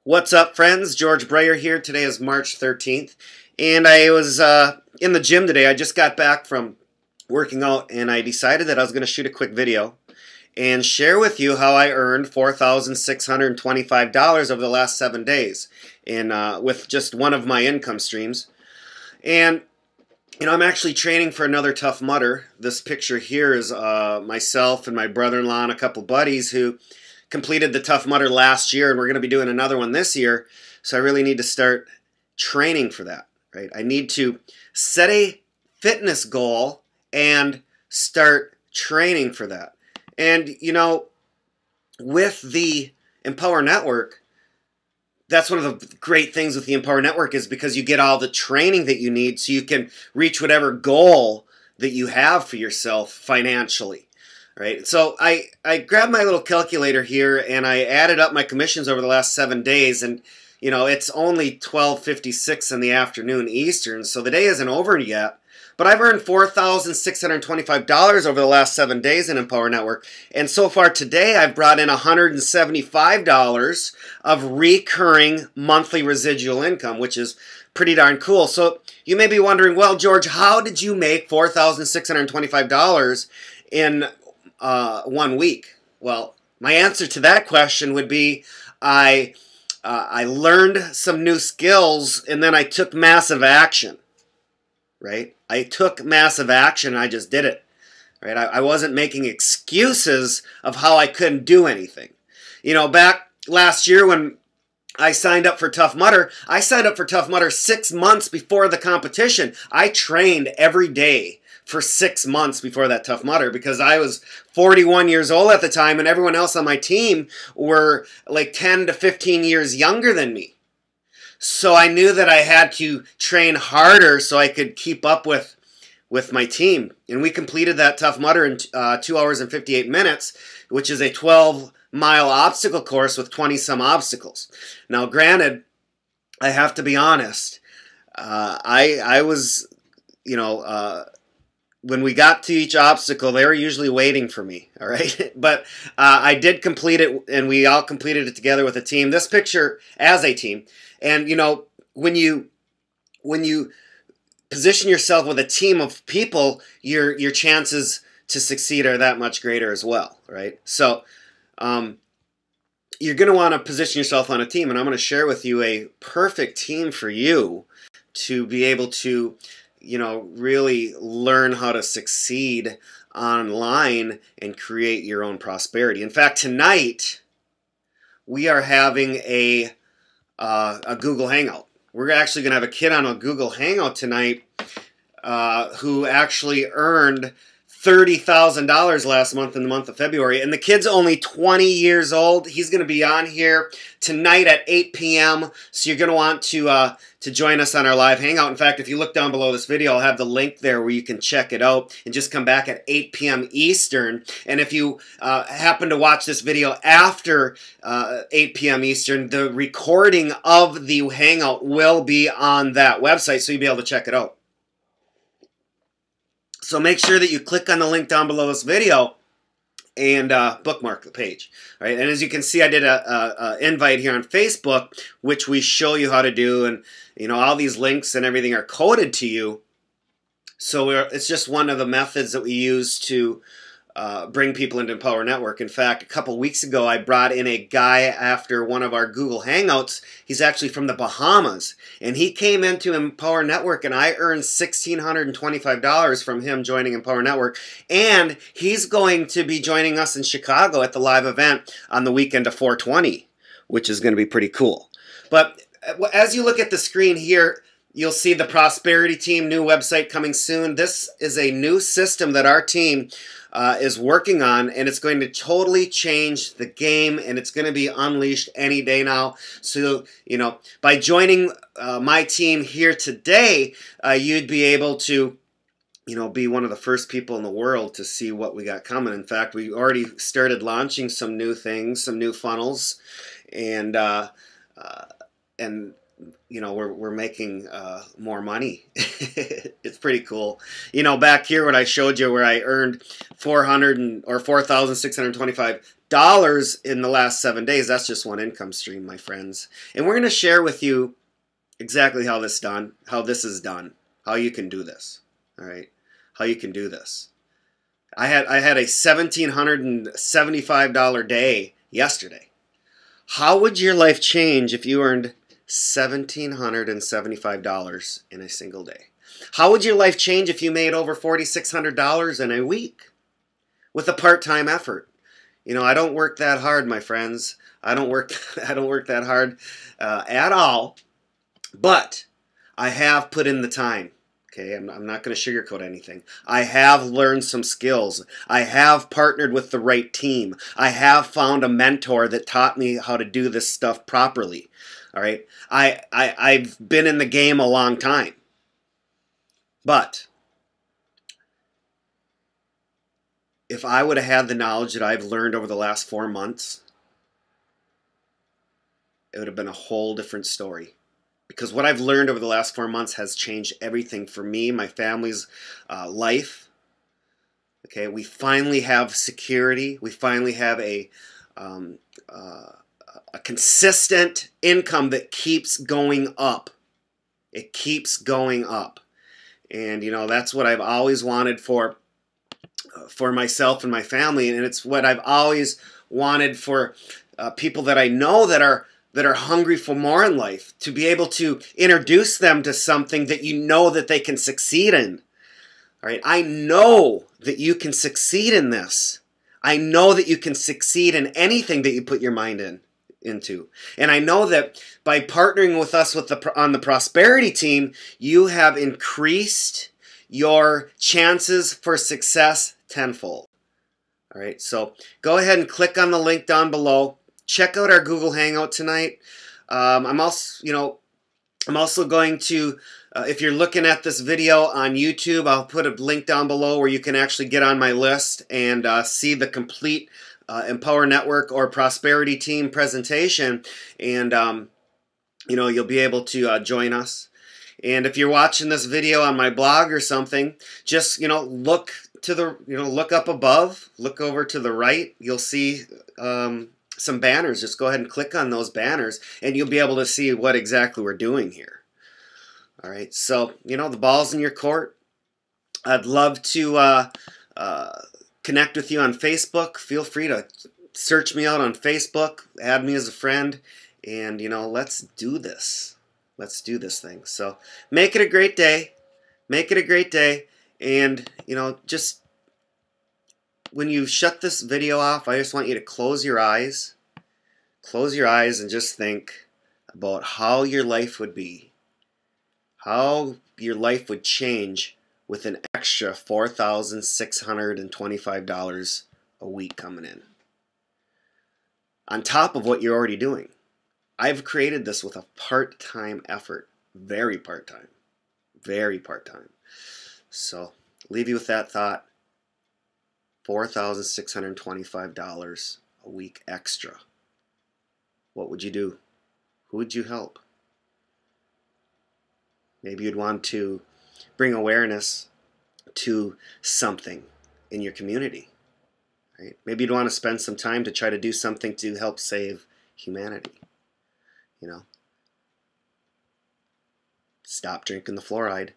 What's up, friends? George Briere here. Today is March 13th, and I was in the gym today. I just got back from working out, and I decided that I was going to shoot a quick video and share with you how I earned $4,625 over the last 7 days with just one of my income streams. And I'm actually training for another Tough Mudder. This picture here is myself and my brother-in-law and a couple buddies who completed the Tough Mudder last year, and we're going to be doing another one this year. So I really need to start training for that, right? I need to set a fitness goal and start training for that. And with the Empower Network, that's one of the great things with the Empower Network is because you get all the training that you need so you can reach whatever goal that you have for yourself financially. Right, so I grabbed my little calculator here and I added up my commissions over the last 7 days, and it's only 12:56 in the afternoon Eastern, so the day isn't over yet. But I've earned $4,625 over the last 7 days in Empower Network, and so far today I've brought in $175 of recurring monthly residual income, which is pretty darn cool. So you may be wondering, well, George, how did you make $4,625 in 1 week? Well, my answer to that question would be I learned some new skills and then I took massive action, right? I took massive action and I just did it, right? I wasn't making excuses of how I couldn't do anything. Back last year when I signed up for Tough Mudder, I signed up for Tough Mudder 6 months before the competition. I trained every day for 6 months before that Tough Mudder because I was 41 years old at the time and everyone else on my team were like 10 to 15 years younger than me. So I knew that I had to train harder so I could keep up with my team. And we completed that Tough Mudder in 2 hours and 58 minutes, which is a 12-mile obstacle course with 20-some obstacles. Now, granted, I have to be honest, I was, when we got to each obstacle, they were usually waiting for me, all right? But I did complete it, and we all completed it together with a team. This picture as a team. And, when you position yourself with a team of people, your chances to succeed are that much greater as well, right? So you're going to want to position yourself on a team, and I'm going to share with you a perfect team for you to be able to really learn how to succeed online and create your own prosperity. In fact, tonight we are having a Google Hangout. We're actually going to have a kid on a Google Hangout tonight who actually earned $30,000 last month in the month of February, and the kid's only 20 years old. He's going to be on here tonight at 8 p.m. So you're going to want to join us on our live hangout. In fact, if you look down below this video, I'll have the link there where you can check it out and just come back at 8 p.m. Eastern. And if you happen to watch this video after 8 p.m. Eastern, the recording of the hangout will be on that website, so you'll be able to check it out. So make sure that you click on the link down below this video and bookmark the page. All right? And as you can see, I did a invite here on Facebook, which we show you how to do. And, all these links and everything are coded to you. So it's just one of the methods that we use to bring people into Empower Network. In fact, a couple weeks ago, I brought in a guy after one of our Google Hangouts. He's actually from the Bahamas, and he came into Empower Network, and I earned $1,625 from him joining Empower Network. And he's going to be joining us in Chicago at the live event on the weekend of 420, which is going to be pretty cool. But as you look at the screen here, you'll see the Prosperity Team, new website coming soon. This is a new system that our team is working on, and it's going to totally change the game, and it's going to be unleashed any day now. So, by joining my team here today, you'd be able to, be one of the first people in the world to see what we got coming. In fact, we already started launching some new things, some new funnels, and we're making more money. It's pretty cool. Back here what I showed you, where I earned $4,625 in the last 7 days. That's just one income stream, my friends. And we're going to share with you exactly how this is done, how you can do this. All right, how you can do this. I had a $1,775 day yesterday. How would your life change if you earned $1,775 in a single day? How would your life change if you made over $4,600 in a week with a part-time effort? I don't work that hard, my friends. I don't work that hard at all. But I have put in the time. Okay, I'm not going to sugarcoat anything. I have learned some skills. I have partnered with the right team. I have found a mentor that taught me how to do this stuff properly. All right, I've been in the game a long time. But if I would have had the knowledge that I've learned over the last 4 months, it would have been a whole different story. Because what I've learned over the last 4 months has changed everything for me, my family's life. Okay, we finally have security. We finally have a consistent income that keeps going up. It keeps going up, and that's what I've always wanted for myself and my family, and it's what I've always wanted for people that I know that are hungry for more in life, to be able to introduce them to something that that they can succeed in. All right, I know that you can succeed in this. I know that you can succeed in anything that you put your mind into. And I know that by partnering with us on the prosperity team, you have increased your chances for success tenfold. All right, so go ahead and click on the link down below. Check out our Google Hangout tonight. I'm also going to, if you're looking at this video on YouTube, I'll put a link down below where you can actually get on my list and see the complete Empower Network or Prosperity Team presentation, and you'll be able to join us. And if you're watching this video on my blog or something, just look up above, look over to the right. You'll see some banners. Just go ahead and click on those banners and you'll be able to see what exactly we're doing here. All right, so the ball's in your court. I'd love to connect with you on Facebook. Feel free to search me out on Facebook, add me as a friend, and let's do this. Let's do this thing. So make it a great day. Make it a great day, and just when you shut this video off, I just want you to close your eyes. Close your eyes and just think about how your life would be. How your life would change with an extra $4,625 a week coming in. On top of what you're already doing. I've created this with a part-time effort. Very part-time. Very part-time. So, leave you with that thought. $4,625 a week extra. What would you do? Who would you help? Maybe you'd want to bring awareness to something in your community. Right? Maybe you'd want to spend some time to try to do something to help save humanity. Stop drinking the fluoride.